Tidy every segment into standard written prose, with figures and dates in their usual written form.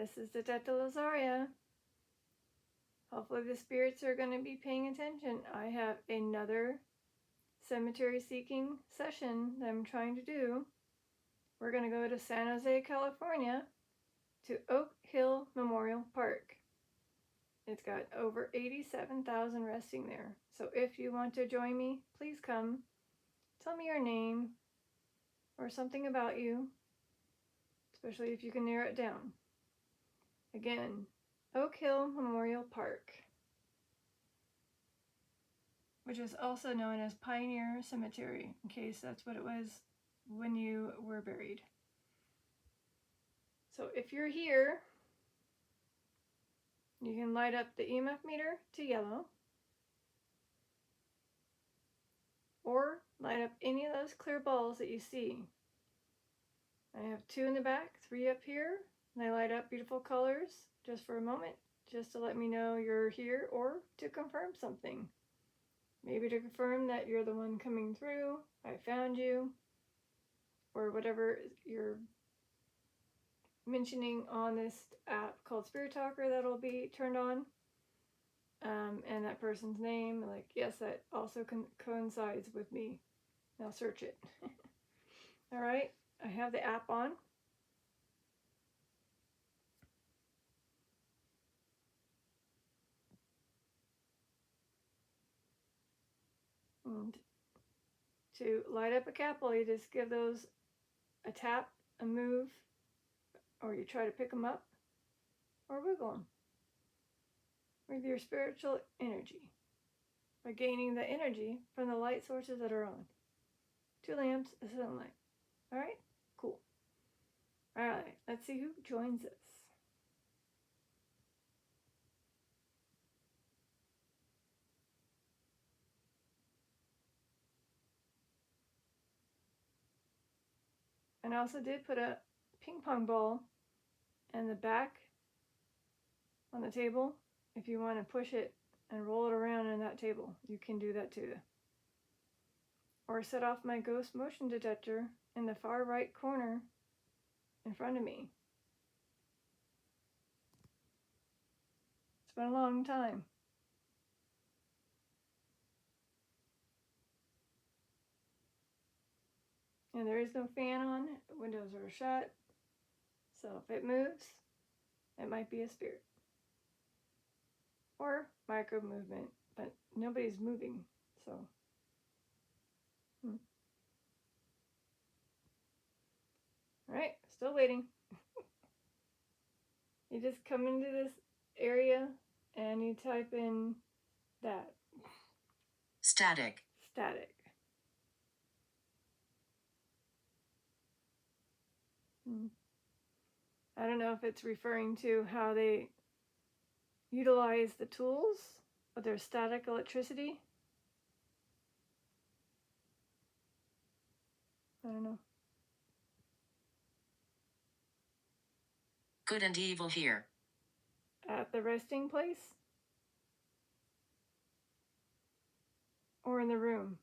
this is Detecta Lazaria. Hopefully the spirits are going to be paying attention. I have another cemetery seeking session that I'm trying to do. We're going to go to San Jose, California, to Oak Hill Memorial Park. It's got over 87,000 resting there. So if you want to join me, please come. Tell me your name or something about you, especially if you can narrow it down. Again, Oak Hill Memorial Park, which is also known as Pioneer Cemetery, in case that's what it was when you were buried. So if you're here, you can light up the EMF meter to yellow, or light up any of those clear balls that you see. I have 2 in the back, 3 up here, and they light up beautiful colors just for a moment, just to let me know you're here or to confirm something. Maybe to confirm that you're the one coming through, I found you, or whatever you're mentioning on this app called Spirit Talker that'll be turned on. And that person's name, like, yes, that also coincides with me. Now search it. All right, I have the app on. And to light up a capsule, you just give those a tap, a move, or you try to pick them up or wiggle them with your spiritual energy by gaining the energy from the light sources that are on. 2 lamps, a sunlight. All right, cool. All right, let's see who joins us. And I also did put a ping pong ball in the back on the table. If you want to push it and roll it around in that table, you can do that too. Or set off my ghost motion detector in the far right corner in front of me. It's been a long time. And there is no fan on, windows are shut. So if it moves, it might be a spirit. Or micro movement, but nobody's moving, so. All right, still waiting. You just come into this area and you type in that. Static. Static. I don't know if it's referring to how they utilize the tools with their static electricity. I don't know. Good and evil here. At the resting place? Or in the room?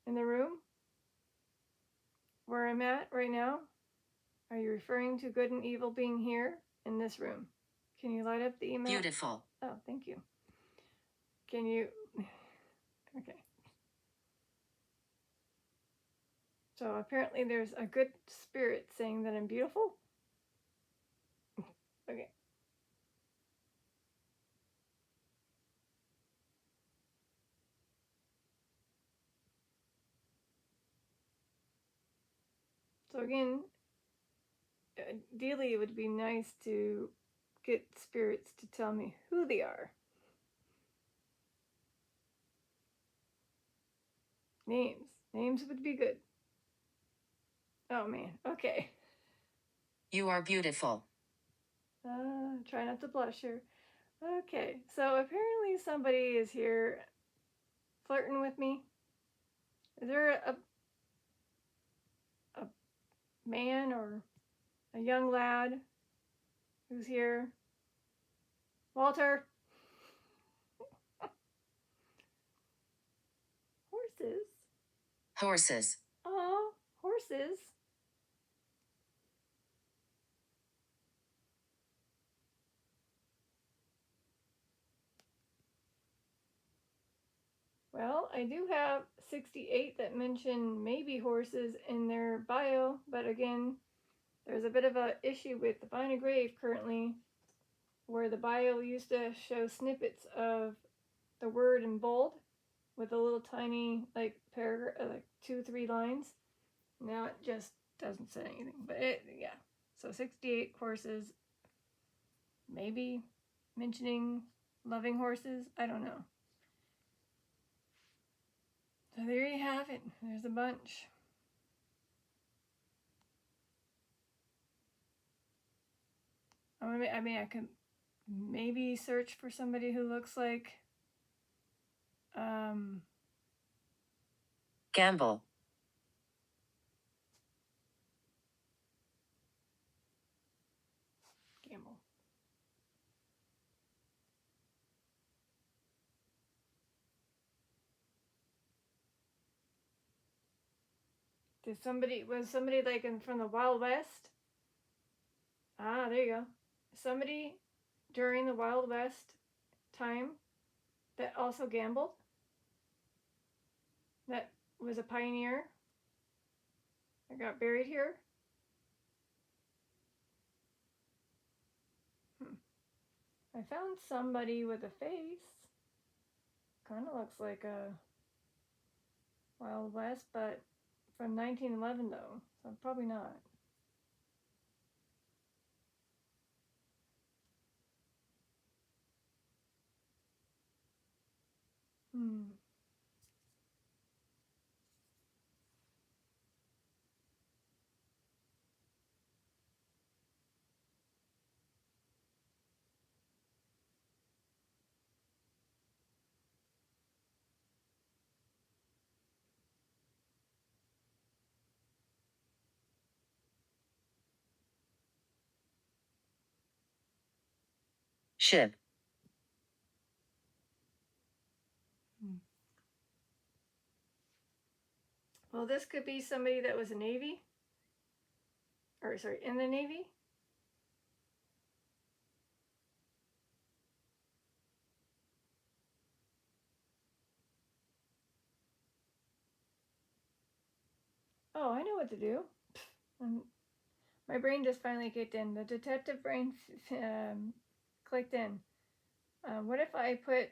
In the room? Where I'm at right now? Are you referring to good and evil being here in this room? Can you light up the email? Beautiful. Oh, thank you. Can you? Okay. So apparently there's a good spirit saying that I'm beautiful. Okay. So again, ideally it would be nice to get spirits to tell me who they are. Names. Names would be good. Oh man, okay. You are beautiful. Try not to blush here. Okay, so apparently somebody is here flirting with me. Is there a man or a young lad who's here? Walter? Horses? Horses. Oh, horses. Well, I do have 68 that mention maybe horses in their bio, but again, there's a bit of a issue with Find a Grave currently, where the bio used to show snippets of the word in bold with a little tiny like paragraph, like 2-3 lines. Now it just doesn't say anything. But yeah. So 68 horses, maybe mentioning loving horses. I don't know. So there you have it. There's a bunch. I mean, I could maybe search for somebody who looks like Gamble. Gamble. Was somebody like from the Wild West? Ah, there you go. Somebody during the Wild West time that also gambled, that was a pioneer, that got buried here. I found somebody with a face. Kind of looks like a Wild West, but from 1911 though, so probably not. Ship. Well, this could be somebody that was a Navy, or sorry, in the Navy. Oh, I know what to do. My brain just finally kicked in. The detective brain clicked in. What if I put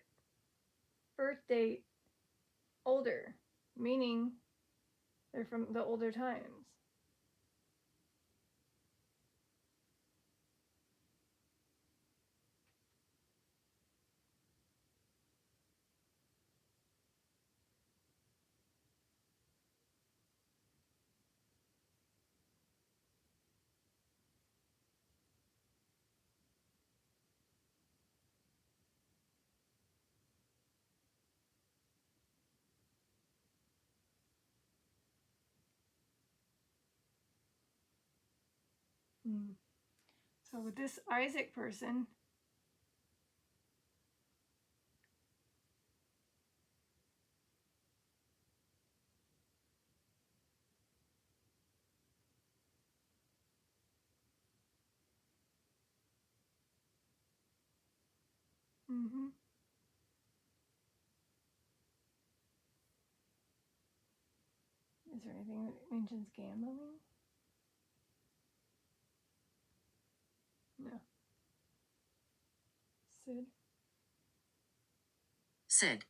birth date older, meaning they're from the older times? So with this Isaac person, is there anything that mentions gambling? No. Sid. Sid.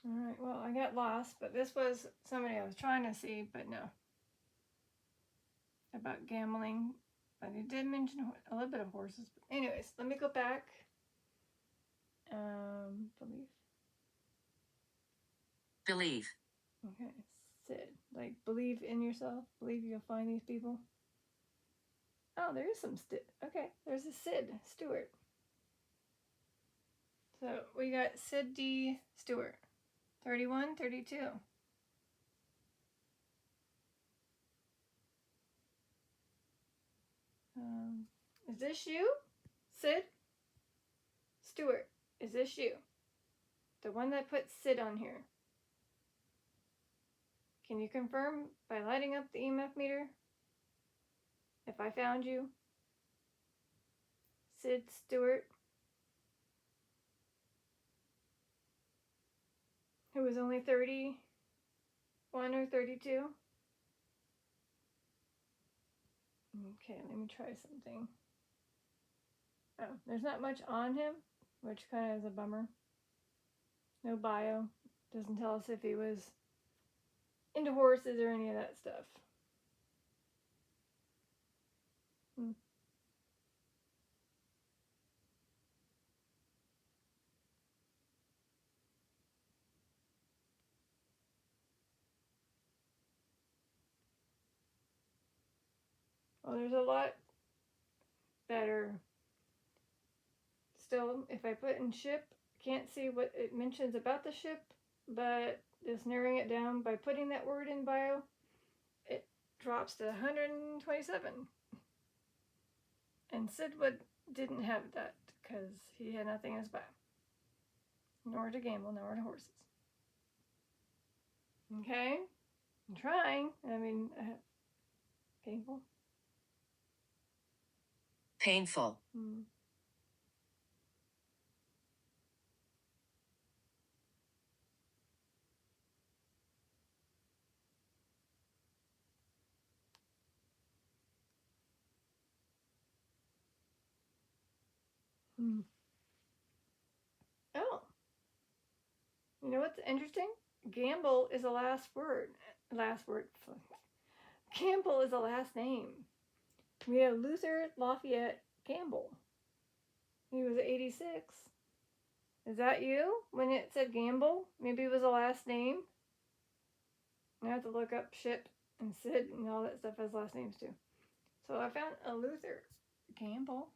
All right. Well, I got lost, but this was somebody I was trying to see, but no. About gambling, but he did mention a little bit of horses. But anyways, let me go back. Belief. Believe. Okay, Sid. Like, believe in yourself. Believe you'll find these people. Oh, there is some okay, there's a Sid Stewart. So we got Sid D. Stewart. 31, 32. Is this you? Sid? Stewart, is this you? The one that put Sid on here. Can you confirm by lighting up the EMF meter if I found you? Sid Stewart, who was only 31 or 32. Okay, let me try something. Oh, there's not much on him, which kind of is a bummer. No bio. Doesn't tell us if he was into horses or any of that stuff. Well, there's a lot that are still, if I put in ship, can't see what it mentions about the ship, but just narrowing it down by putting that word in bio, it drops to 127. And Sidwood didn't have that because he had nothing in his bio. Nor to gamble, nor to horses. Okay? I'm trying. I mean, painful. Painful. Oh. You know what's interesting? Gamble is the last word. Last word. Campbell is the last name. We have Luther Lafayette Campbell. He was 86. Is that you? When it said Gamble? Maybe it was the last name? I have to look up Ship and Sid and all that stuff as last names too. So I found a Luther Campbell.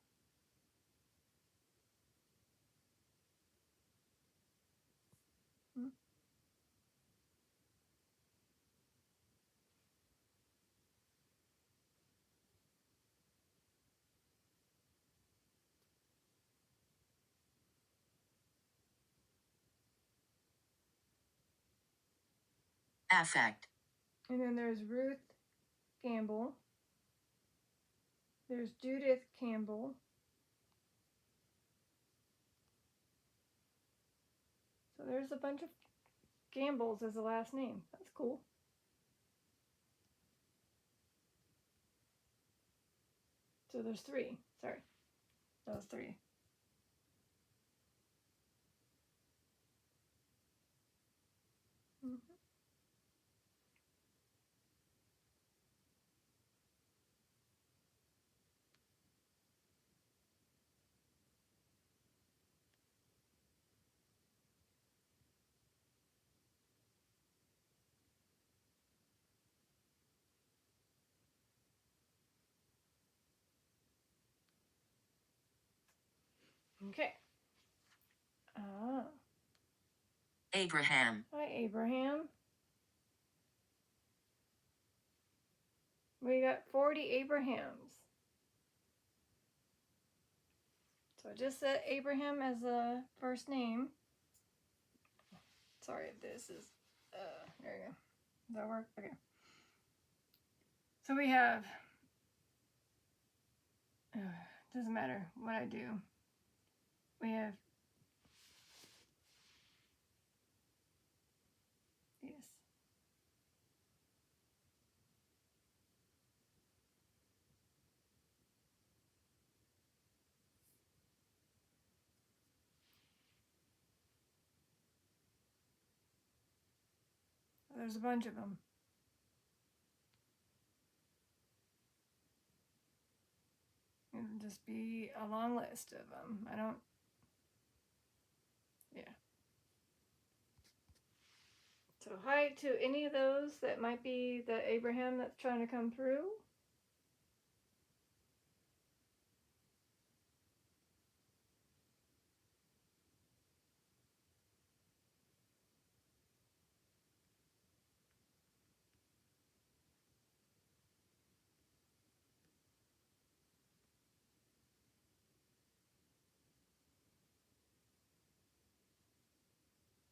Affect. And then there's Ruth Campbell. There's Judith Campbell. So there's a bunch of Campbells as a last name. That's cool. So there's 3. Sorry. That was 3. Okay. Abraham. Hi, Abraham. We got 40 Abrahams. So I just set Abraham as a first name. Sorry, this is, there you go. Does that work? Okay. So we have, doesn't matter what I do. We have this. There's a bunch of them. It'll just be a long list of them. Yeah. So hi to any of those that might be the Abraham that's trying to come through.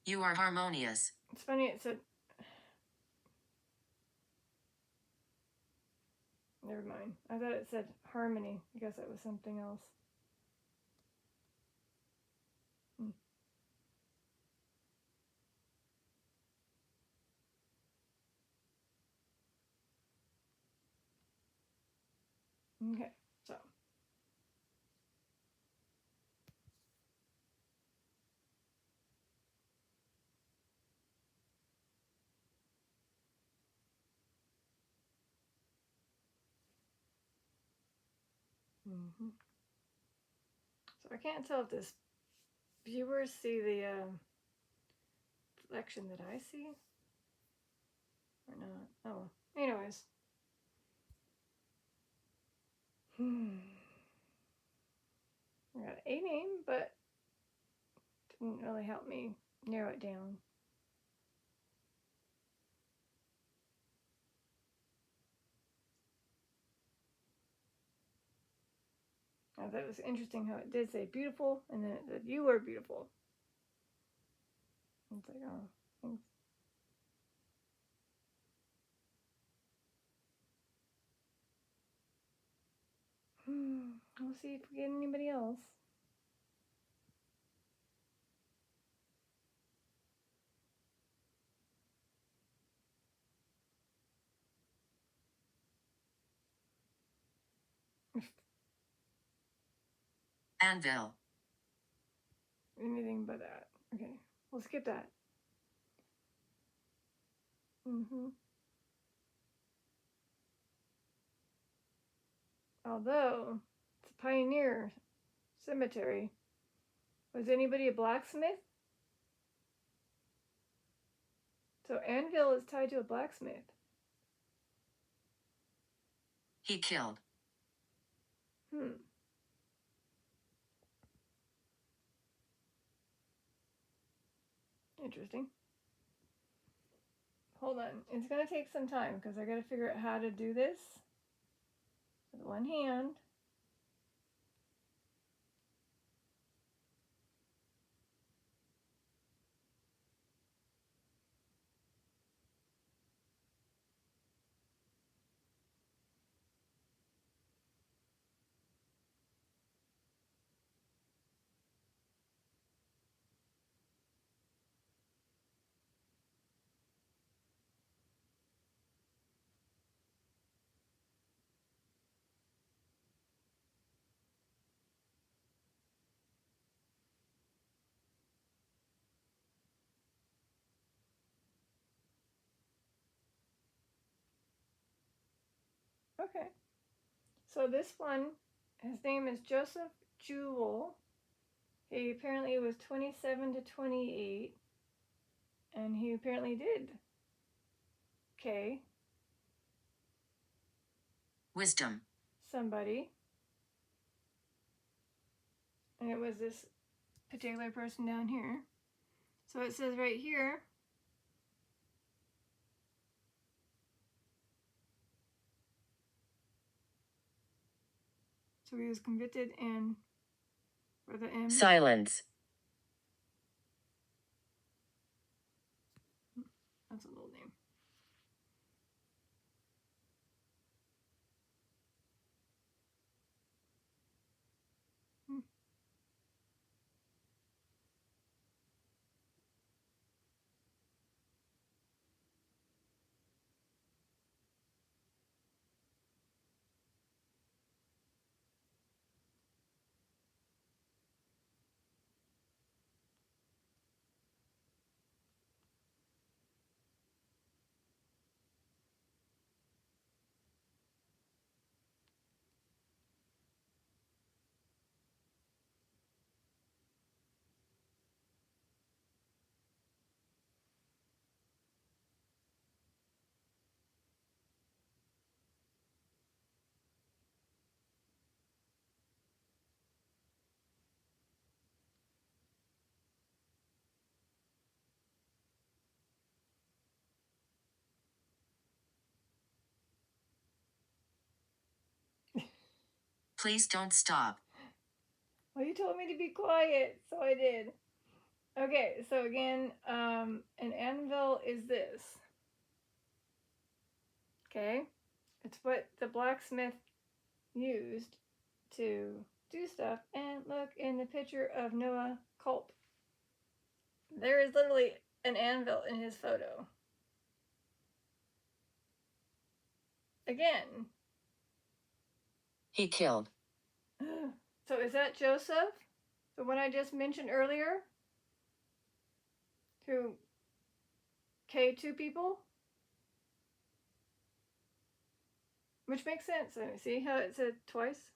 You are harmonious. It's funny, it said Never mind. I thought it said harmony. I guess it was something else. Okay, so. So I can't tell if this viewers see the reflection that I see or not. Oh, anyways. I got a name, but didn't really help me narrow it down. I thought it was interesting how it did say beautiful, and then it said you were beautiful. It's like, oh, thanks. We'll see if we get anybody else. Anvil. Anything but that. Okay, we'll skip that. Although it's a pioneer cemetery, was anybody a blacksmith? So Anvil is tied to a blacksmith. He killed. Interesting. Hold on. It's going to take some time because I got to figure out how to do this with one hand. Okay. So this one, his name is Joseph Jewell. He apparently was 27 to 28. And he apparently did. Okay. Wisdom. Somebody. And it was this particular person down here. So it says right here. So he was convicted and for the M. Silence. That's a little name. Please don't stop. Well, you told me to be quiet, so I did. Okay, so again, an anvil is this. Okay, It's what the blacksmith used to do stuff. And look in the picture of Noah Culp. There is literally an anvil in his photo. Again. He killed. So is that Joseph? The one I just mentioned earlier? Who K'd 2 people? Which makes sense. See how it said twice?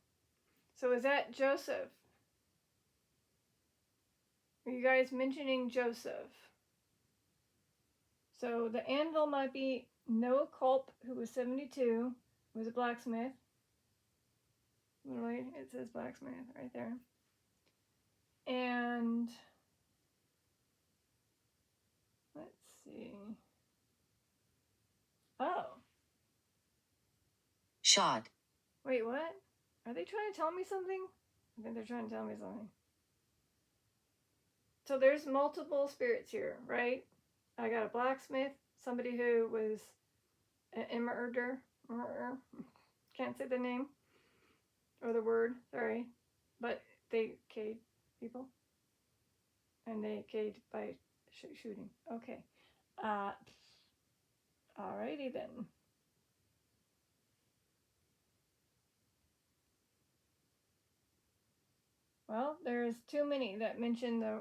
So is that Joseph? Are you guys mentioning Joseph? So the anvil might be Noah Culp, who was 72, was a blacksmith. Literally, it says blacksmith right there. And let's see. Oh. Shot. Wait, what? Are they trying to tell me something? I think they're trying to tell me something. So there's multiple spirits here, right? I got a blacksmith, somebody who was a murderer. Can't say the name or the word, sorry. But they K'd people. And they K'd by shooting. Okay. Alrighty then. Well, there's too many that mention the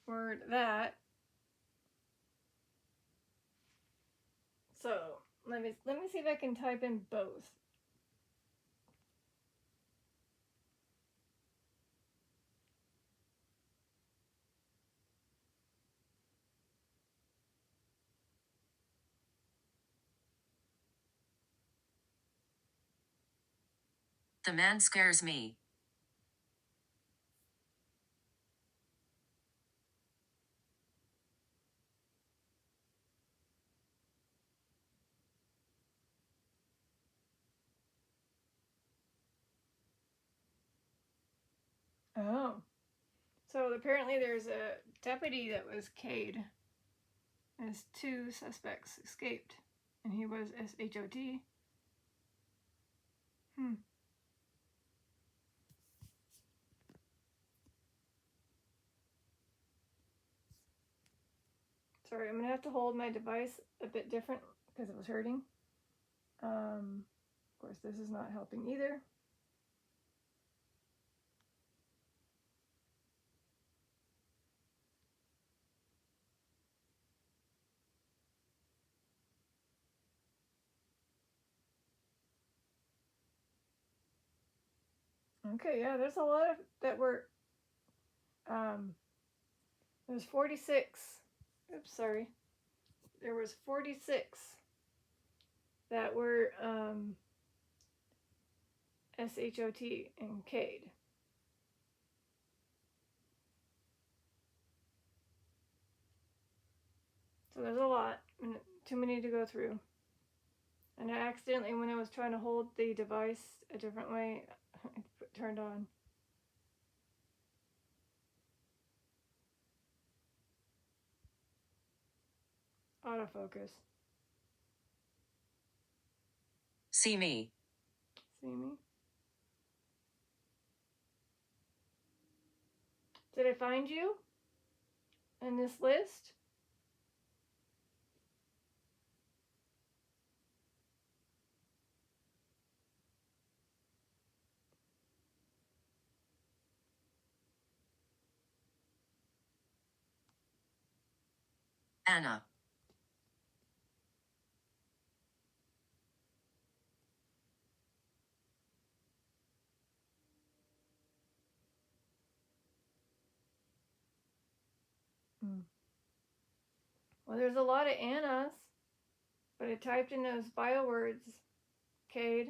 word that. So let me see if I can type in both. The man scares me. Oh. So apparently there's a deputy that was K'd as 2 suspects escaped. And he was SHOT. Sorry, I'm going to have to hold my device a bit different because it was hurting. Of course, this is not helping either. Okay, yeah, there's a lot of that were, there's 46. Oops, sorry. There was 46 that were SHOT and K'd. So there's a lot, and too many to go through. And I accidentally, when I was trying to hold the device a different way, it turned on. Autofocus. See me. See me? Did I find you in this list? Anna. Well, there's a lot of Annas, but I typed in those bio words, K'd,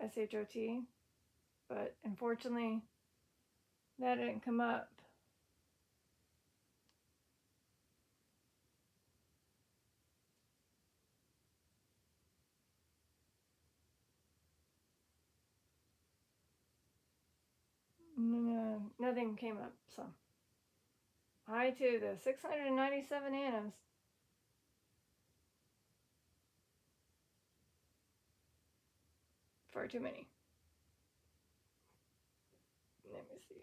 SHOT, but unfortunately that didn't come up. No, nothing came up, so. Hi to the 697 Annas. far too many. Let me see.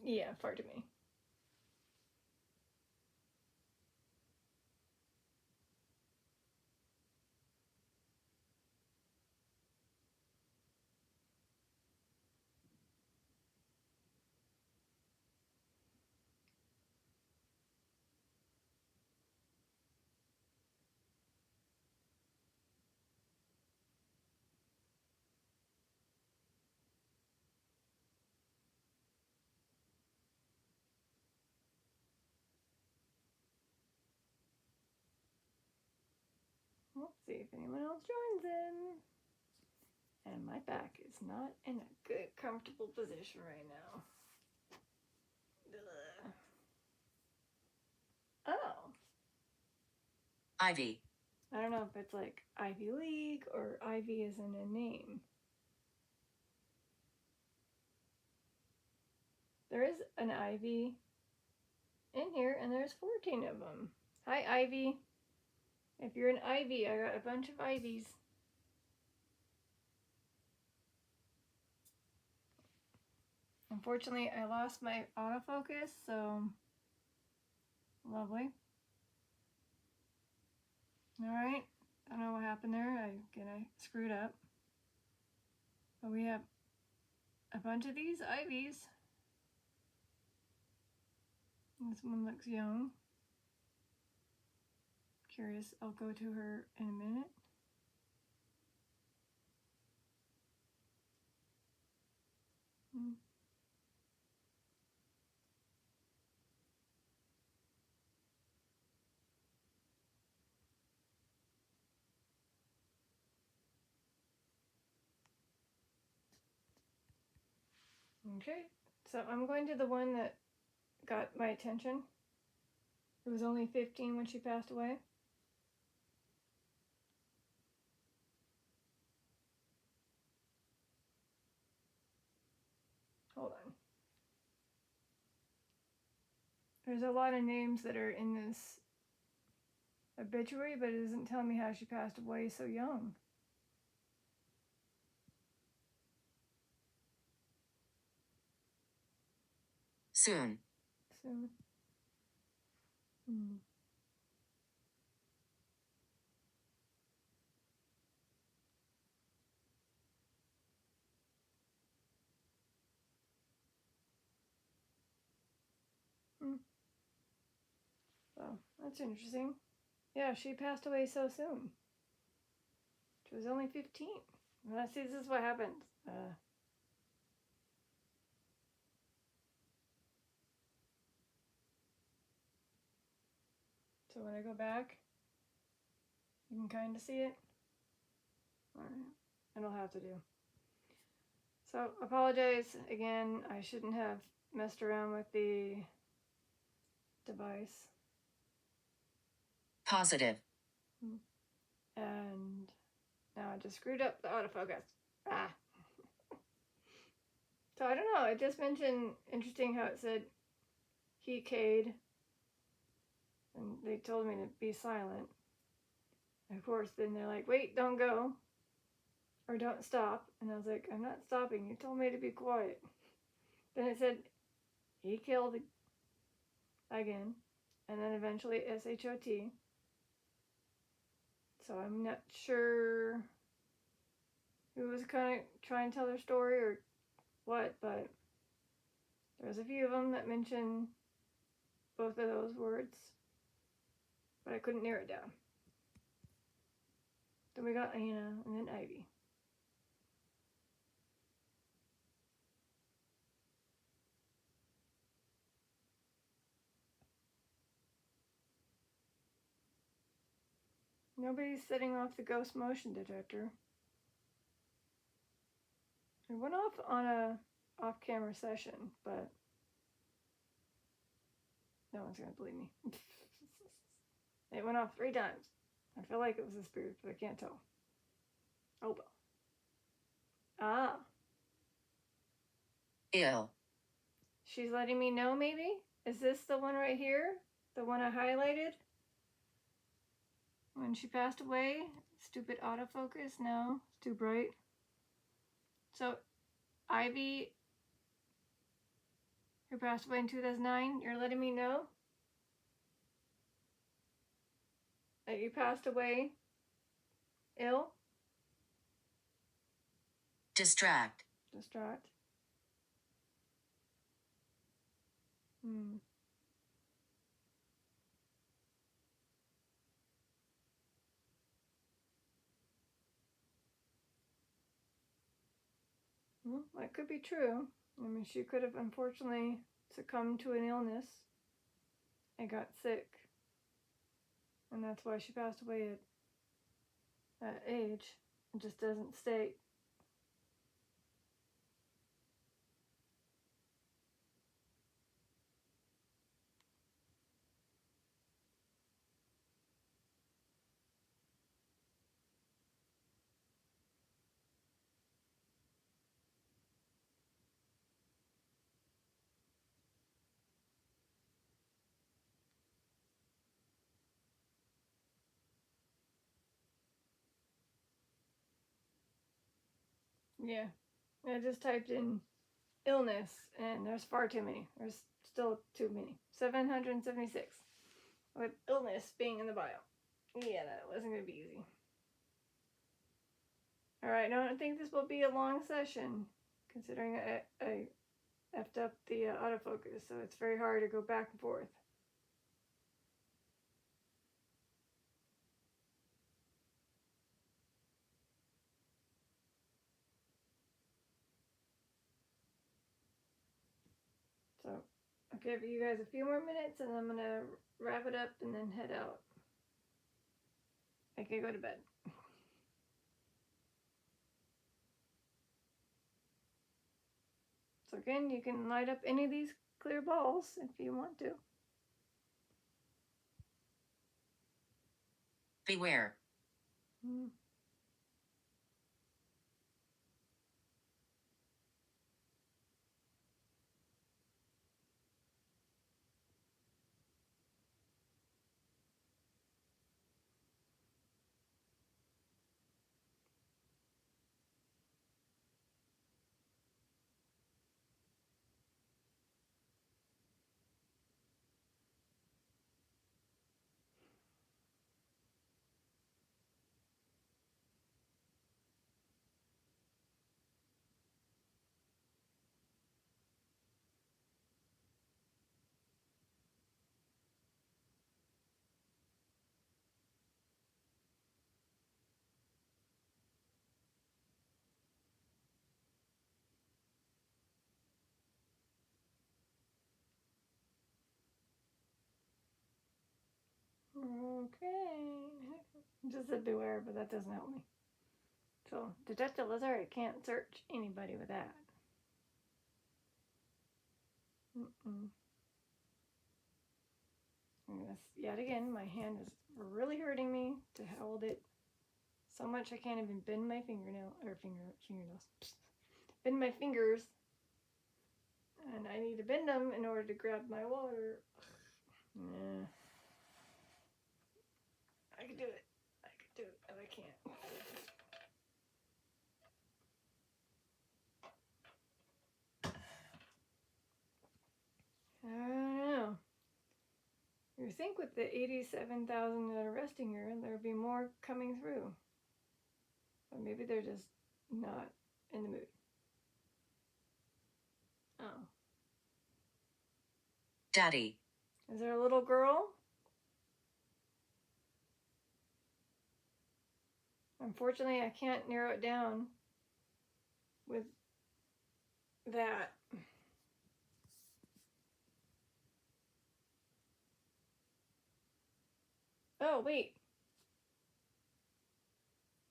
Yeah, far too many. Let's see if anyone else joins in. And my back is not in a good, comfortable position right now. Ugh. Oh. Ivy. I don't know if it's like Ivy League or Ivy is in a name. There is an Ivy in here, and there's 14 of them. Hi, Ivy. If you're an Ivy, I got a bunch of Ivies. Unfortunately, I lost my autofocus, so lovely. Alright, I don't know what happened there. I screwed up. But we have a bunch of these Ivies. This one looks young. Curious, I'll go to her in a minute. Okay, so I'm going to the one that got my attention. It was only 15 when she passed away. Hold on. There's a lot of names that are in this obituary, but it doesn't tell me how she passed away so young. Soon. Soon. So that's interesting. Yeah, she passed away so soon. She was only 15. Well, see, this is what happens. So when I go back, you can kind of see it. Alright, it'll have to do. So, apologize again. I shouldn't have messed around with the device. Positive. And now I just screwed up the autofocus. Ah. So I don't know. It just mentioned, interesting how it said he Cade. And they told me to be silent. And of course, then they're like, wait, don't go. Or don't stop. And I was like, I'm not stopping. You told me to be quiet. Then it said, he killed again. And then eventually SHOT. So I'm not sure who was kind of trying to tell their story or what, but there's a few of them that mention both of those words. But I couldn't narrow it down. Then we got Anna and then Ivy. Nobody's setting off the ghost motion detector. It went off on a off-camera session, but no one's gonna believe me. It went off 3 times. I feel like it was a spirit, but I can't tell. Oh well. Ah. Ill. She's letting me know, maybe? Is this the one right here? The one I highlighted? When she passed away? Stupid autofocus? No, it's too bright. So, Ivy, who passed away in 2009, you're letting me know that you passed away ill? Distract. Distraught. Well, that could be true. I mean, she could have unfortunately succumbed to an illness and got sick. And that's why she passed away at that age. It just doesn't state. Yeah. I just typed in illness and there's far too many. There's still too many. 776. With illness being in the bio. Yeah, that wasn't going to be easy. Alright, now I don't think this will be a long session, considering I effed up the autofocus, so it's very hard to go back and forth. So I'll give you guys a few more minutes and I'm going to wrap it up and then head out. I can go to bed. So again, you can light up any of these clear balls if you want to. Beware. Okay. Just said beware, but that doesn't help me. So, detect a lizard, I can't search anybody with that. Yes, yet again, my hand is really hurting me to hold it so much I can't even bend my fingernails. Bend my fingers. And I need to bend them in order to grab my water. Nah. I can do it. I can do it, but I can't. I don't know. You think with the 87,000 that are resting here, there'd be more coming through. But maybe they're just not in the mood. Oh. Daddy. Is there a little girl? Unfortunately, I can't narrow it down with that. Oh, wait.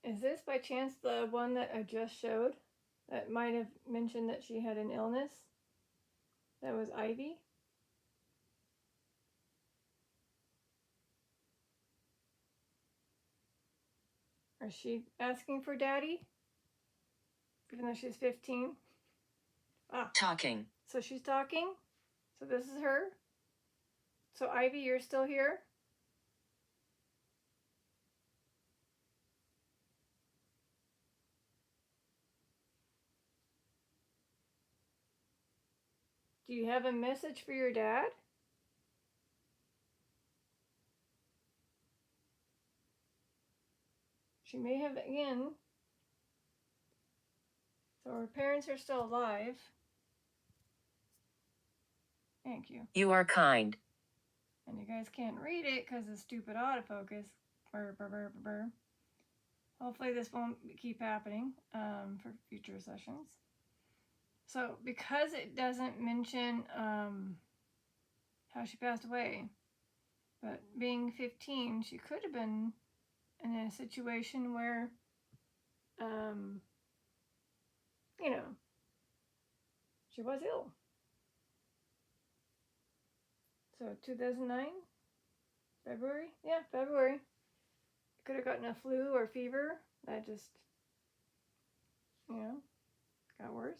Is this by chance the one that I just showed? That might have mentioned that she had an illness? That was Ivy? Is she asking for daddy? Even though she's 15? Ah. Talking. So she's talking? So this is her? So Ivy, you're still here? Do you have a message for your dad? She may have, again. So her parents are still alive. Thank you. You are kind. And you guys can't read it because of stupid autofocus. Burr, burr, burr, burr, burr. Hopefully this won't keep happening for future sessions. So because it doesn't mention how she passed away, but being 15, she could have been in a situation where, you know, she was ill. So 2009, February? Yeah, February. Could have gotten a flu or fever. That just, got worse.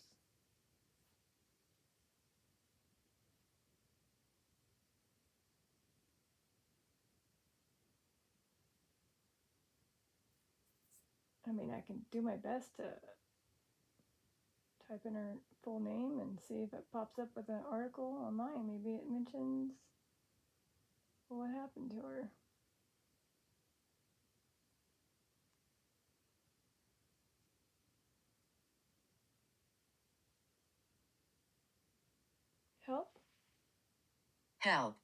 I mean, I can do my best to type in her full name and see if it pops up with an article online. Maybe it mentions what happened to her. Help? Help.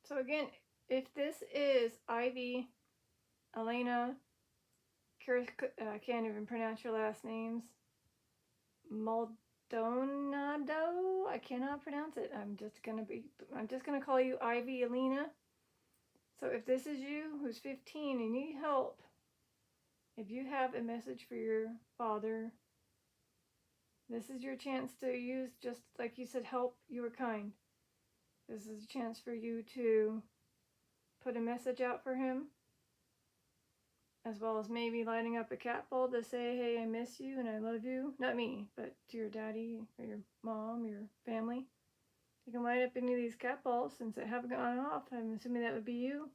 So again, if this is Ivy, Elena, I can't even pronounce your last names. Maldonado, I cannot pronounce it. I'm just gonna call you Ivy Elena. So if this is you who's 15 and need help, if you have a message for your father, this is your chance to use, just like you said, help, you were kind. This is a chance for you to put a message out for him, as well as maybe lighting up a cat bowl to say, hey, I miss you and I love you. Not me, but to your daddy or your mom, your family. You can light up any of these cat balls since they haven't gone off. I'm assuming that would be you.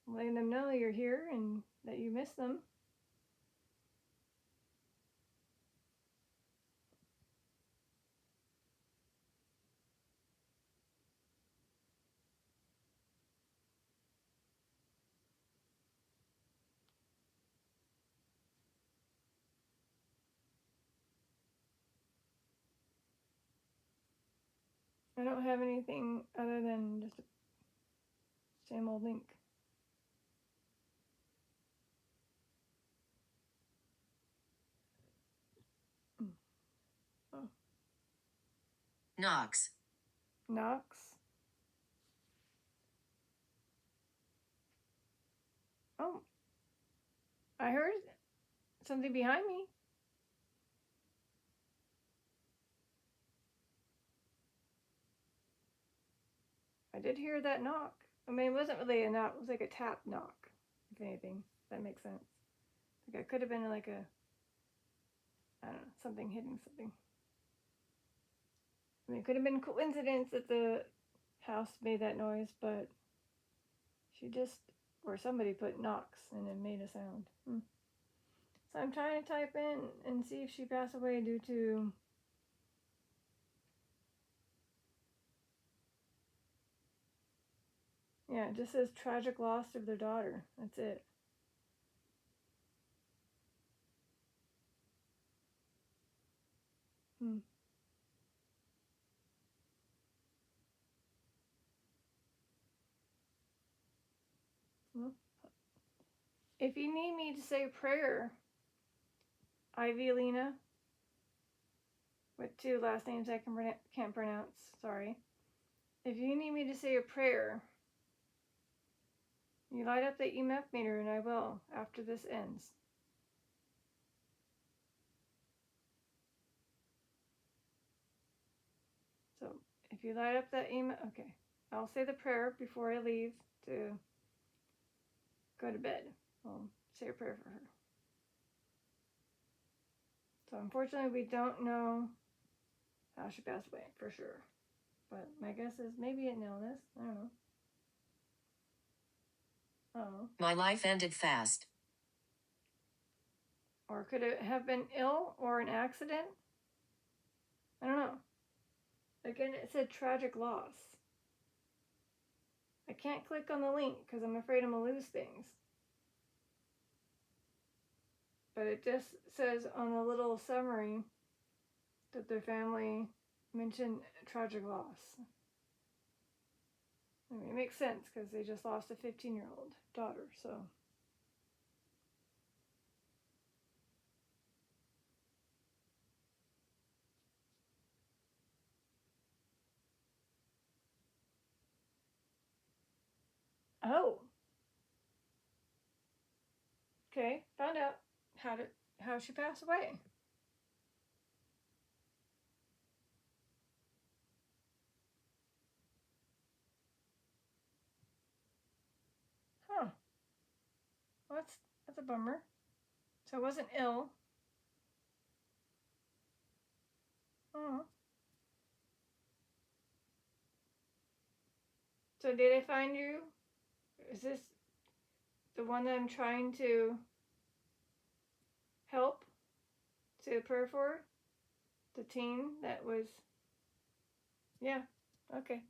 Letting them know you're here and that you miss them. I don't have anything other than just a same old link. Oh. Knox. Knox. Oh. I heard something behind me. I did hear that knock. I mean, it wasn't really a knock. It was like a tap knock, if anything. If that makes sense. Like it could have been like a, I don't know, something hitting something. I mean, it could have been coincidence that the house made that noise, but she just, or somebody put knocks and it made a sound. So I'm trying to type in and see if she passed away due to yeah, it just says tragic loss of their daughter. That's it. Well, if you need me to say a prayer, Ivy Lena, with two last names I can't pronounce, sorry. If you need me to say a prayer, you light up the EMF meter and I will after this ends. So if you light up that EMF, okay, I'll say the prayer before I leave to go to bed. I'll say a prayer for her. So unfortunately, we don't know how she passed away for sure. But my guess is maybe an illness. I don't know. Oh. My life ended fast. Or could it have been ill or an accident? I don't know. Again, it said tragic loss. I can't click on the link because I'm afraid I'm going to lose things. But it just says on the little summary that their family mentioned tragic loss. I mean, it makes sense because they just lost a 15-year-old daughter, so. Oh. Okay, found out how she passed away. Huh. Well, that's a bummer. So I wasn't ill. Oh. So did I find you? Is this the one that I'm trying to help? Say a prayer for? The teen that was. Yeah. Okay.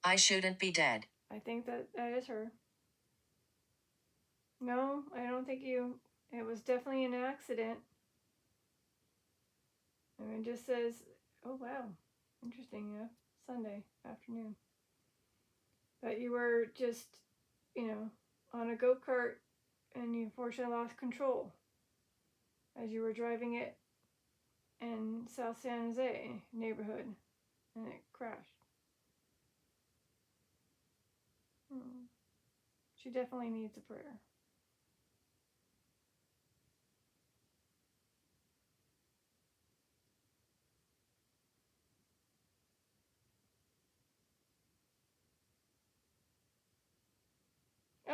I shouldn't be dead. I think that is her. No, I don't think you. It was definitely an accident. I mean, it just says, oh wow, interesting, yeah, Sunday afternoon. That you were just, on a go-kart and you unfortunately lost control as you were driving it in South San Jose neighborhood and it crashed. She definitely needs a prayer.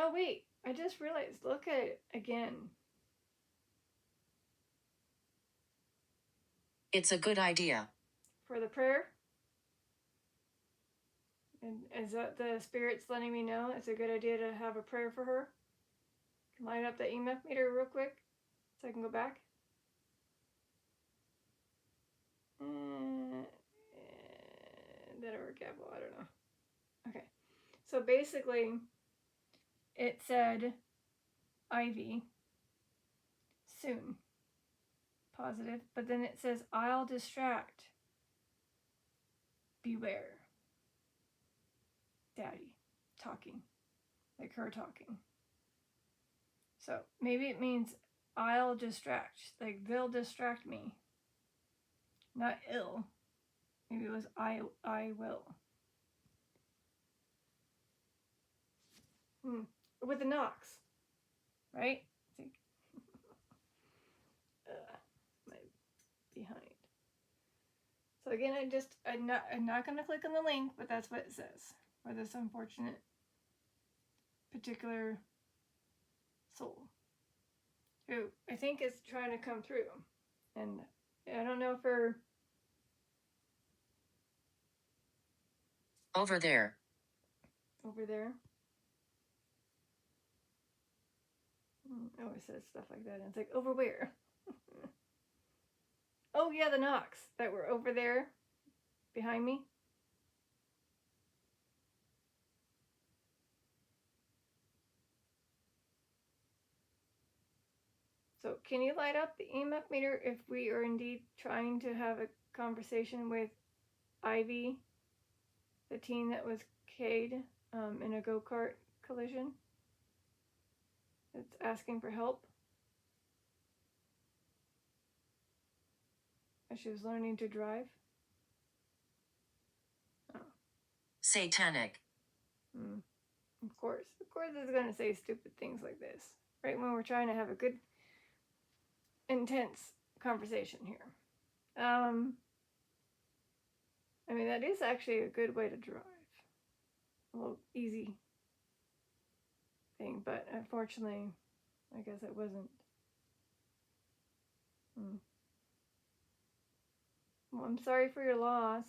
Oh wait, I just realized, look at it again. It's a good idea. For the prayer? And is that the Spirit's letting me know it's a good idea to have a prayer for her? Can light up the EMF meter real quick so I can go back. That'll work out well, I don't know. Okay. So basically, it said Ivy soon. Positive. But then it says I'll distract. Beware. Daddy talking. Like her talking. So maybe it means I'll distract. Like they'll distract me. Not ill. Maybe it was I will. With the knocks. Right? My behind. So again, I'm not gonna click on the link, but that's what it says for this unfortunate particular soul who I think is trying to come through. And I don't know if her Over there. over there. It always says stuff like that. And it's like, over where? Oh yeah, the knocks that were over there behind me. So can you light up the EMF meter if we are indeed trying to have a conversation with Ivy, the teen that was K'd in a go-kart collision? It's asking for help as she was learning to drive. Oh. Satanic. Of course it's going to say stupid things like this, right when we're trying to have a good, intense conversation here. I mean, that is actually a good way to drive. A little easy thing, but unfortunately, I guess it wasn't. Well, I'm sorry for your loss.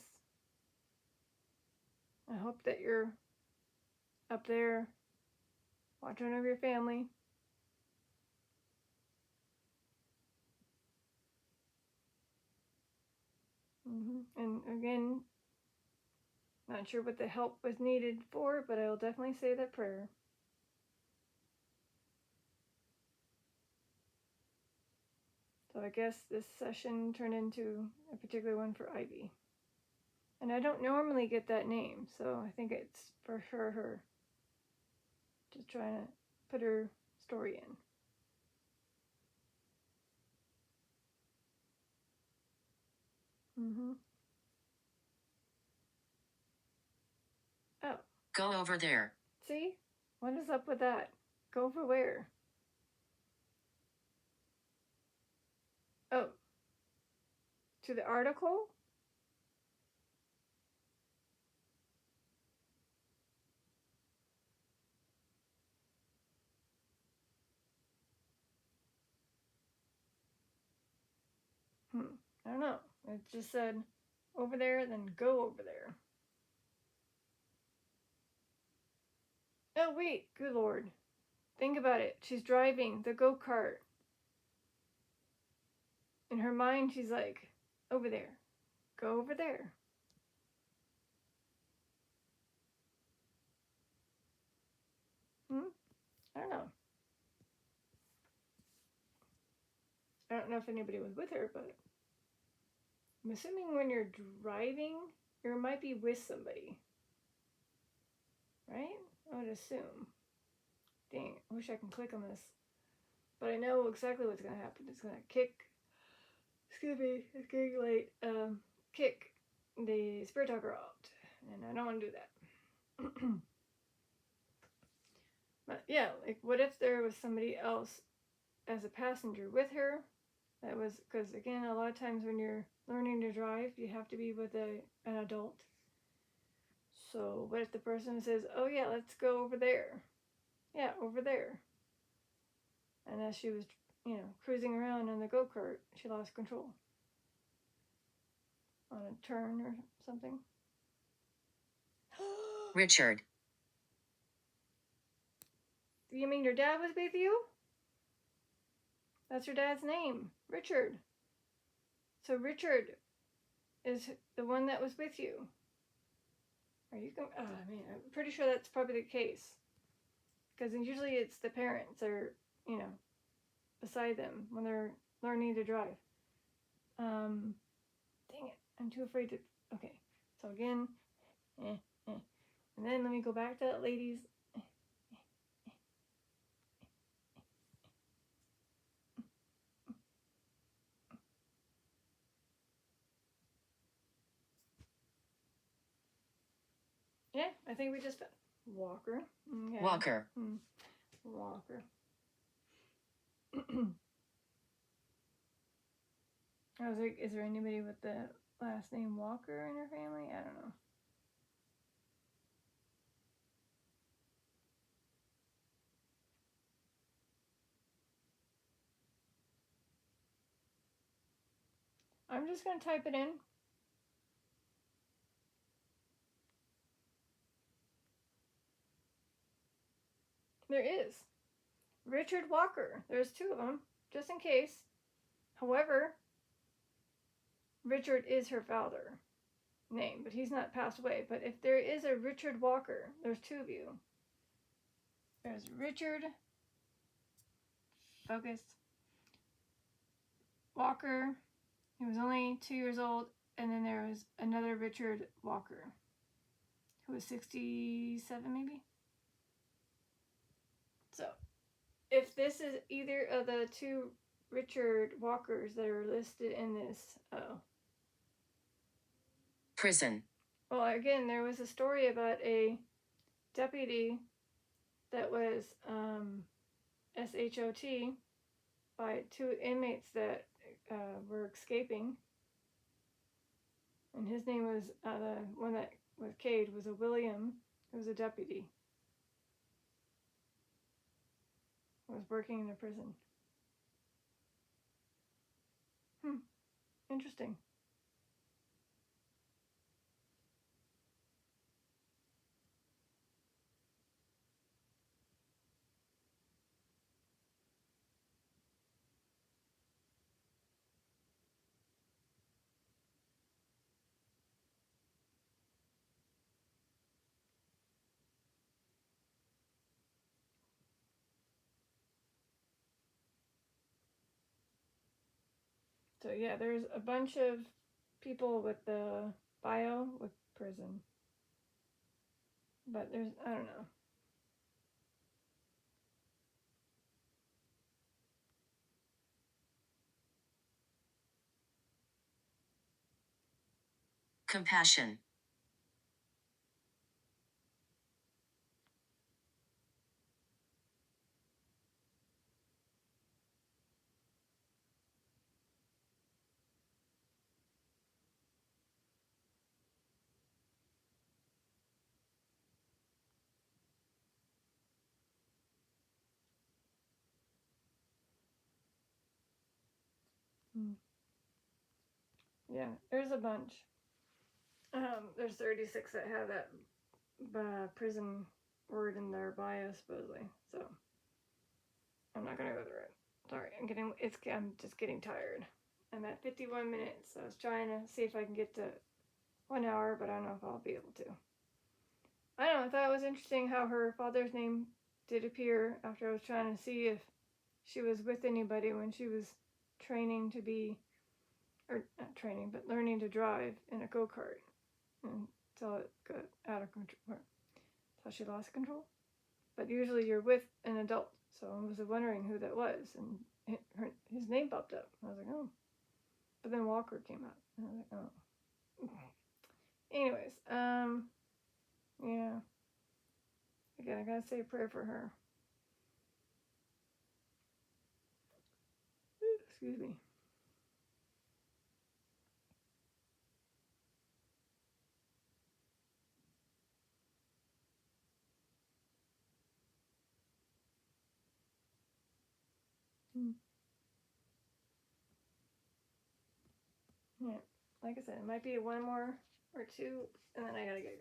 I hope that you're up there watching over your family. And again, Not sure what the help was needed for, but I'll definitely say that prayer. So I guess this session turned into a particular one for Ivy. And I don't normally get that name, so I think it's for sure her. Just trying to put her story in. Oh. Go over there. See? What is up with that? Go for where? Oh. To the article? I don't know. It just said over there, then go over there. Oh, wait. Good Lord. Think about it. She's driving the go-kart. In her mind, she's like, over there. Go over there. I don't know. I don't know if anybody was with her, but I'm assuming when you're driving, you might be with somebody. Right? I would assume. Dang, I wish I can click on this. But I know exactly what's going to happen. It's going to kick, excuse me, it's getting late, kick the Spirit Talker out. And I don't want to do that. But yeah, like what if there was somebody else as a passenger with her? That was, because again, a lot of times when you're learning to drive, you have to be with an adult. So what if the person says, oh yeah, let's go over there. Yeah, over there. And as she was, cruising around in the go-kart, she lost control. On a turn or something. Richard. You mean your dad was with you? That's your dad's name, Richard. So Richard is the one that was with you. Are you going? Oh man, I'm pretty sure that's probably the case. Because usually it's the parents or beside them when they're learning to drive. Dang it, I'm too afraid to. Okay, so again, and then let me go back to that lady's. Yeah, I think we just Walker. Okay. Walker. Walker. I was like, is there anybody with the last name Walker in her family? I don't know. I'm just going to type it in. There is. Richard Walker. There's two of them, just in case. However, Richard is her father name, but he's not passed away. But if there is a Richard Walker, there's two of you. There's Richard Focus Walker. He was only 2 years old. And then there was another Richard Walker, who was 67 maybe. So, if this is either of the two Richard Walkers that are listed in this Prison. Well, again, there was a story about a deputy that was SHOT by two inmates that were escaping. And his name was, the one that was Cade was a William, who was a deputy. Was working in a prison. Interesting. So yeah, there's a bunch of people with the bio with prison. But there's, I don't know. Compassion. Yeah, there's a bunch. There's 36 that have that prison word in their bio supposedly. So I'm not gonna go through it. Sorry, I'm just getting tired. I'm at 51 minutes. So I was trying to see if I can get to 1 hour, but I don't know if I'll be able to. I don't know. I thought it was interesting how her father's name did appear after I was trying to see if she was with anybody when she was training to be, or not training, but learning to drive in a go-kart until it got out of control. Until she lost control. But usually you're with an adult. So I was wondering who that was. And his name popped up. I was like, oh. But then Walker came out. And I was like, oh. Anyways, yeah. Again, I gotta say a prayer for her. Excuse me. Yeah, like I said, it might be one more or two, and then I gotta get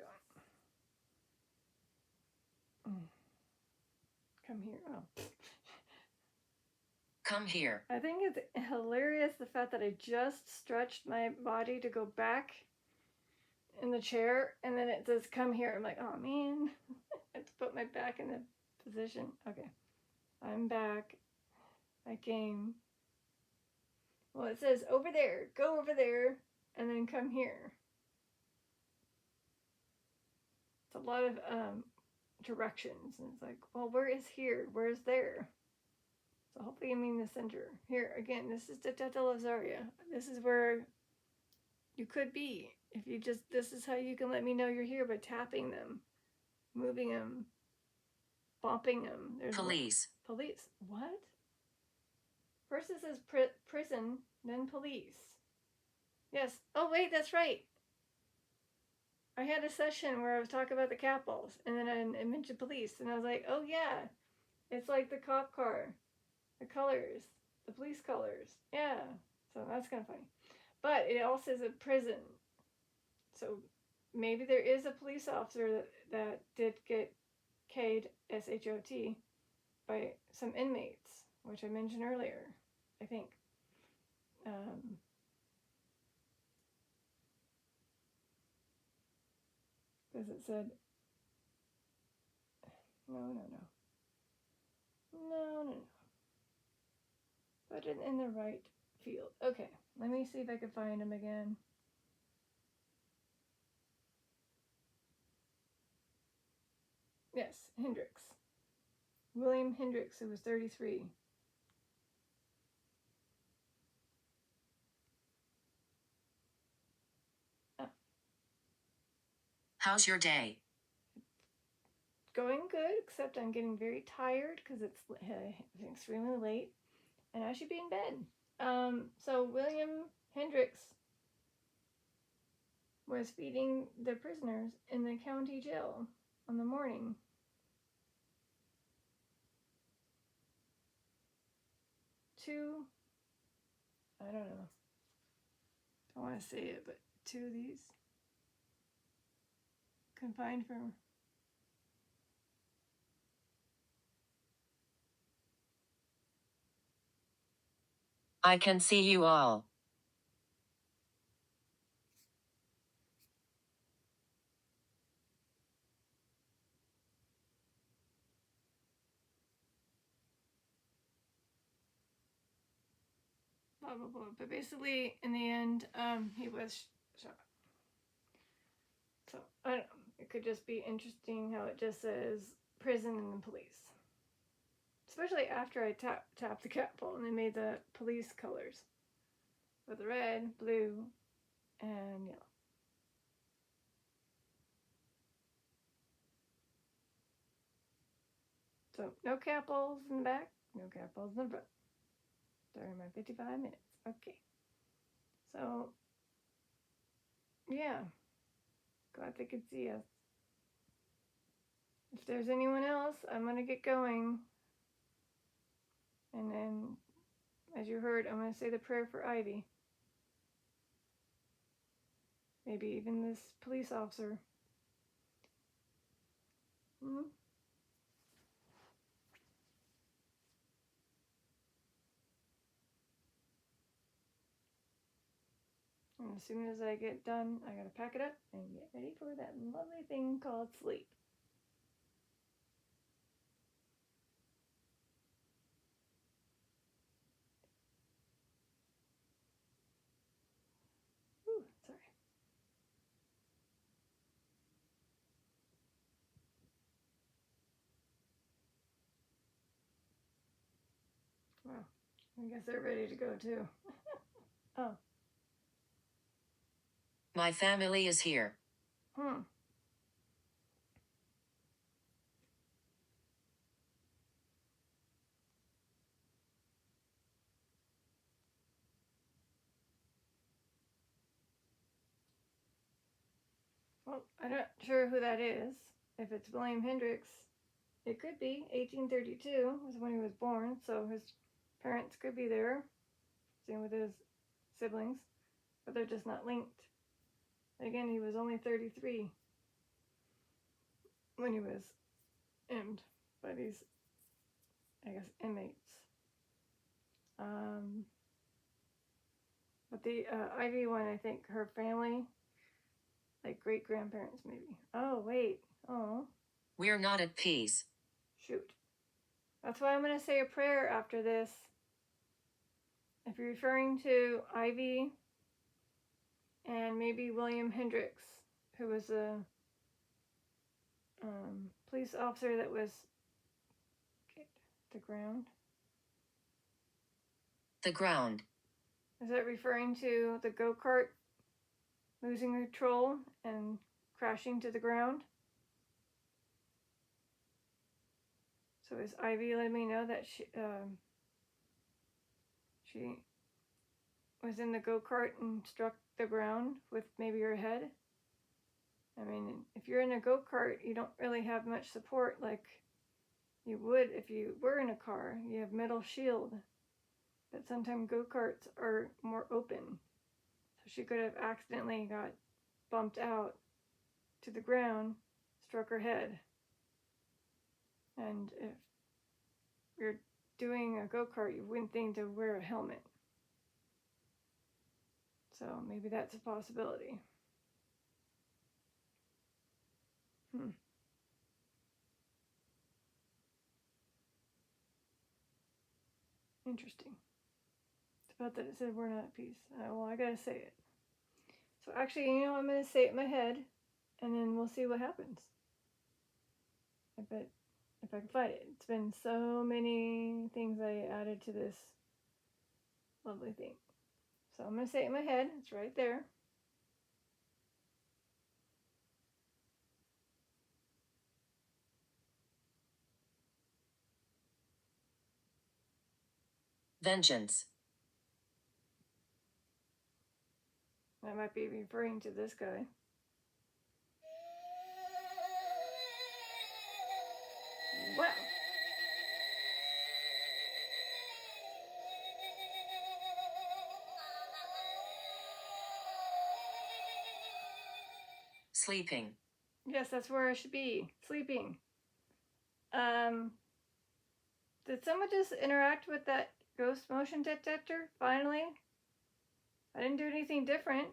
going. Come here. Oh. Come here. I think it's hilarious the fact that I just stretched my body to go back in the chair, and then it says come here. I'm like, oh man, I have to put my back in the position. Okay, I'm back. I came. Well, it says over there, go over there, and then come here. It's a lot of directions, and it's like, well, where is here? Where's there? So hopefully you mean the center. Here, again, this is the Teta Lazaria. This is where you could be. If you just, this is how you can let me know you're here by tapping them, moving them, bumping them. There's Police. Police. What? First it says prison, then police. Yes. Oh, wait, that's right. I had a session where I was talking about the capitals, and then I mentioned police, and I was like, oh, yeah. It's like the cop car, the colors, the police colors. Yeah. So that's kind of funny. But it also says a prison. So maybe there is a police officer that did get K'd, SHOT, by some inmates, which I mentioned earlier, I think. Because it said, no. Put it in the right field. Okay, let me see if I can find him again. Yes, Hendricks. William Hendricks, who was 33. Oh. How's your day? Going good, except I'm getting very tired because it's extremely late, and I should be in bed. So William Hendricks was feeding the prisoners in the county jail on the morning. I don't know. I want to say it, but 2 of these confined for. I can see you all. blah blah blah. But basically, in the end, he was shot. So I don't know. It could just be interesting how it just says prison and the police. Especially after I tapped the Capitol and they made the police colors with red, blue, and yellow. So no Capitals in the back, no Capitals in the front. During my 55 minutes. Okay. So yeah, glad they could see us. If there's anyone else, I'm gonna get going. And then, as you heard, I'm gonna say the prayer for Ivy. Maybe even this police officer. Hmm? And as soon as I get done, I gotta pack it up and get ready for that lovely thing called sleep. Ooh, sorry. Wow. I guess they're ready to go too. Oh. My family is here. Hmm. Well, I'm not sure who that is. If it's William Hendricks, it could be. 1832 was when he was born, so his parents could be there, same with his siblings, but they're just not linked. Again, he was only 33 when he was emmed by these, I guess, inmates. But the Ivy one, I think her family, like great grandparents, maybe. Oh, wait. Oh. We're not at peace. Shoot. That's why I'm going to say a prayer after this. If you're referring to Ivy and maybe William Hendricks, who was a police officer that was the ground. The ground. Is that referring to the go-kart losing control and crashing to the ground? So is Ivy letting me know that she was in the go-kart and struck the ground with maybe her head? I mean, if you're in a go-kart, you don't really have much support like you would if you were in a car. You have metal shield. But sometimes go-karts are more open. So she could have accidentally got bumped out to the ground, struck her head. And if you're doing a go-kart, you wouldn't think to wear a helmet. So maybe that's a possibility. Interesting. It's about that it said we're not at peace. Well, I gotta say it. So actually, I'm gonna say it in my head, and then we'll see what happens. I bet if I can find it. It's been so many things I added to this lovely thing. So I'm gonna say it in my head. It's right there. Vengeance. I might be referring to this guy. Wow. Sleeping. Yes, that's where I should be. Sleeping. Did someone just interact with that ghost motion detector, finally? I didn't do anything different.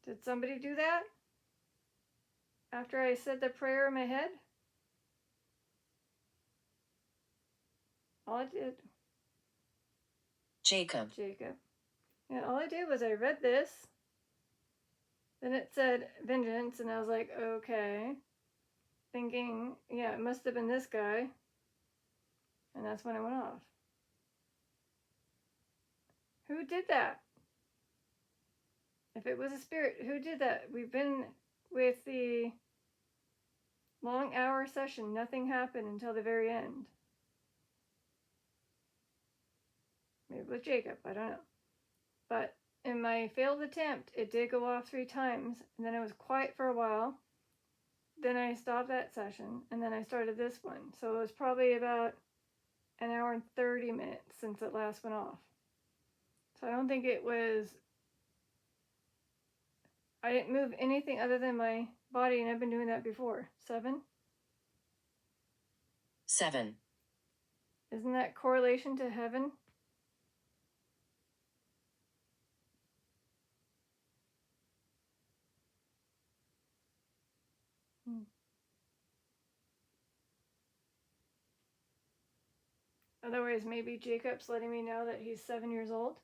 Did somebody do that? After I said the prayer in my head? All I did. Jacob. Jacob. And all I did was I read this. Then it said vengeance, and I was like, okay. Thinking, yeah, it must have been this guy. And that's when I went off. Who did that? If it was a spirit, who did that? We've been with the long hour session. Nothing happened until the very end. Maybe it was Jacob. I don't know. But in my failed attempt, it did go off 3 times. And then it was quiet for a while. Then I stopped that session. And then I started this one. So it was probably about an hour and 30 minutes since it last went off. So I don't think it was... I didn't move anything other than my body, and I've been doing that before. 7? 7. Isn't that correlation to heaven? Otherwise, maybe Jacob's letting me know that he's 7 years old.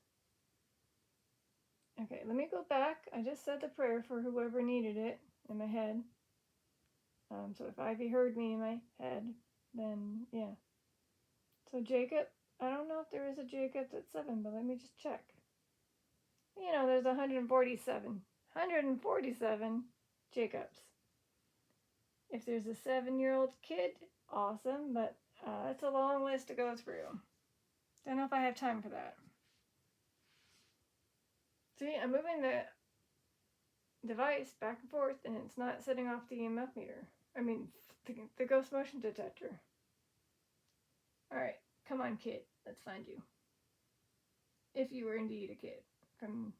Okay, let me go back. I just said the prayer for whoever needed it in my head. So if Ivy heard me in my head, then yeah. So Jacob, I don't know if there is a Jacob that's 7, but let me just check. You know, there's 147. 147 Jacobs. If there's a 7-year-old kid, awesome, but it's a long list to go through. Don't know if I have time for that. See, I'm moving the device back and forth, and it's not setting off the EMF meter. I mean, the ghost motion detector. Alright, come on, kid. Let's find you. If you were indeed a kid from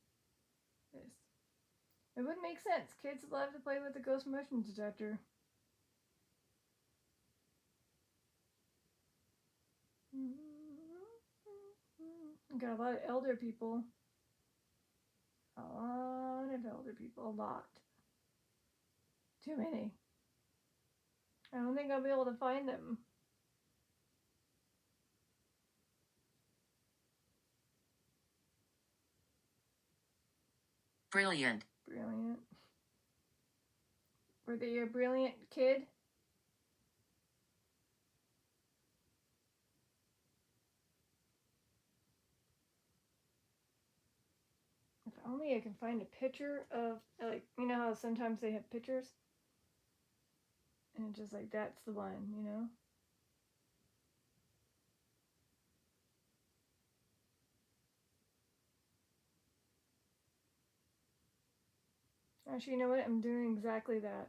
this. It would make sense. Kids love to play with the ghost motion detector. Got a lot of elder people. A lot of elder people. A lot. Too many. I don't think I'll be able to find them. Brilliant. Brilliant. Were they a brilliant kid? If only I can find a picture of, like, you know how sometimes they have pictures? And just like, that's the one, you know? Actually, you know what? I'm doing exactly that.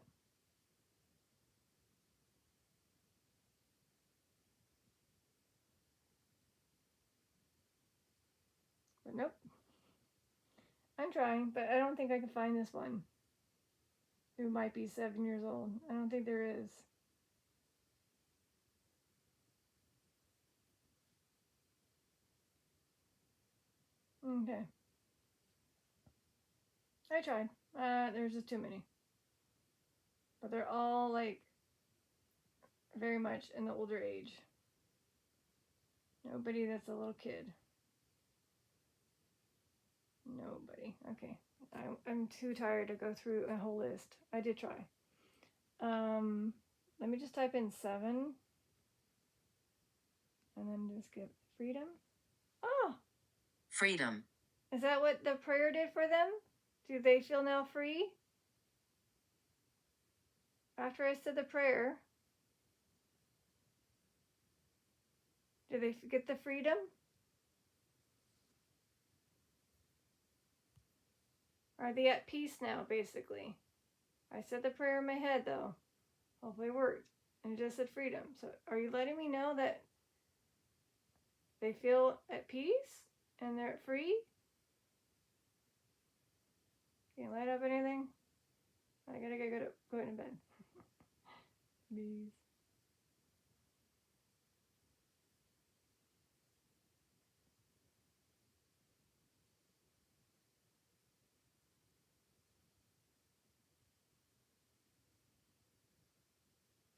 But nope. I'm trying, but I don't think I can find this one. Who might be 7 years old. I don't think there is. Okay. I tried. There's just too many. But they're all, like, very much in the older age. Nobody that's a little kid. Nobody. Okay. I'm too tired to go through a whole list. I did try. Let me just type in 7. And then just get freedom. Oh! Freedom. Is that what the prayer did for them? Do they feel now free? After I said the prayer, do they get the freedom? Are they at peace now, basically? I said the prayer in my head, though. Hopefully it worked. And it just said freedom. So are you letting me know that they feel at peace and they're free? Can you light up anything? I gotta go to bed. Please.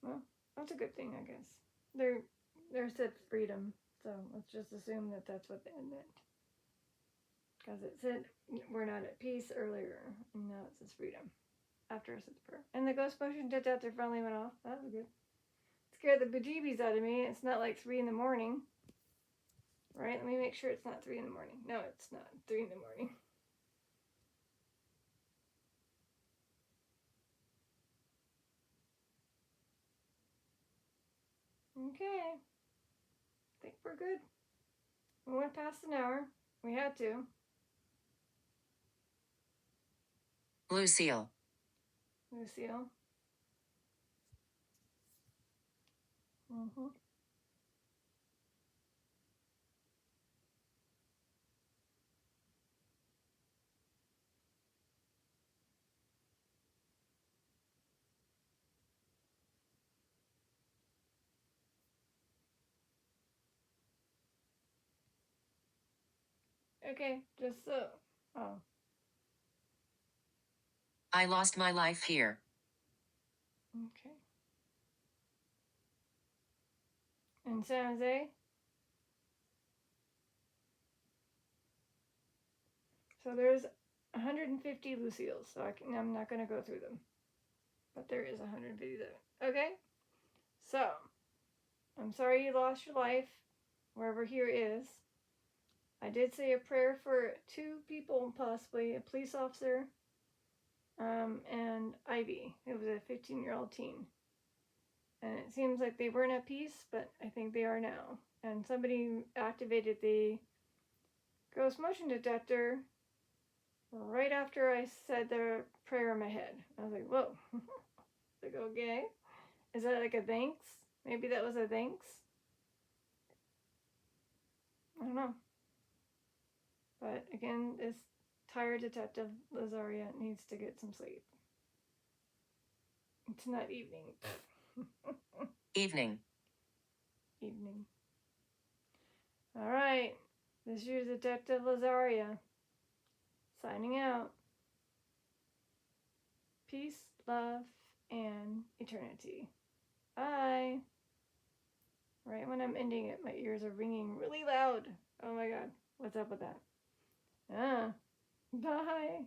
Well, that's a good thing, I guess. They're said freedom, so let's just assume that that's what they meant. Because it said we're not at peace earlier, and now it says freedom after it says prayer. And the ghost motion detector finally went off. That was good. Scared the bejeebies out of me. It's not like 3 in the morning. Right? Let me make sure it's not 3 in the morning. No, it's not 3 in the morning. Okay. I think we're good. We went past an hour. We had to. Lucille. Lucille. Mm-hmm. Okay, just so. Oh. I lost my life here. Okay. In San Jose? So there's 150 Lucille's, so I'm not going to go through them. But there is 157. Okay? So, I'm sorry you lost your life, wherever here is. I did say a prayer for 2 people, possibly, a police officer, and Ivy. It was a 15-year-old teen. And it seems like they weren't at peace, but I think they are now. And somebody activated the ghost motion detector right after I said the prayer in my head. I was like, whoa. Like, okay. Is that like a thanks? Maybe that was a thanks? I don't know. But again, this tired detective Lazaria needs to get some sleep. It's not evening. Evening. Evening. All right. This is your Detective Lazaria. Signing out. Peace, love, and eternity. Bye. Right when I'm ending it, my ears are ringing really loud. Oh my god. What's up with that? Bye.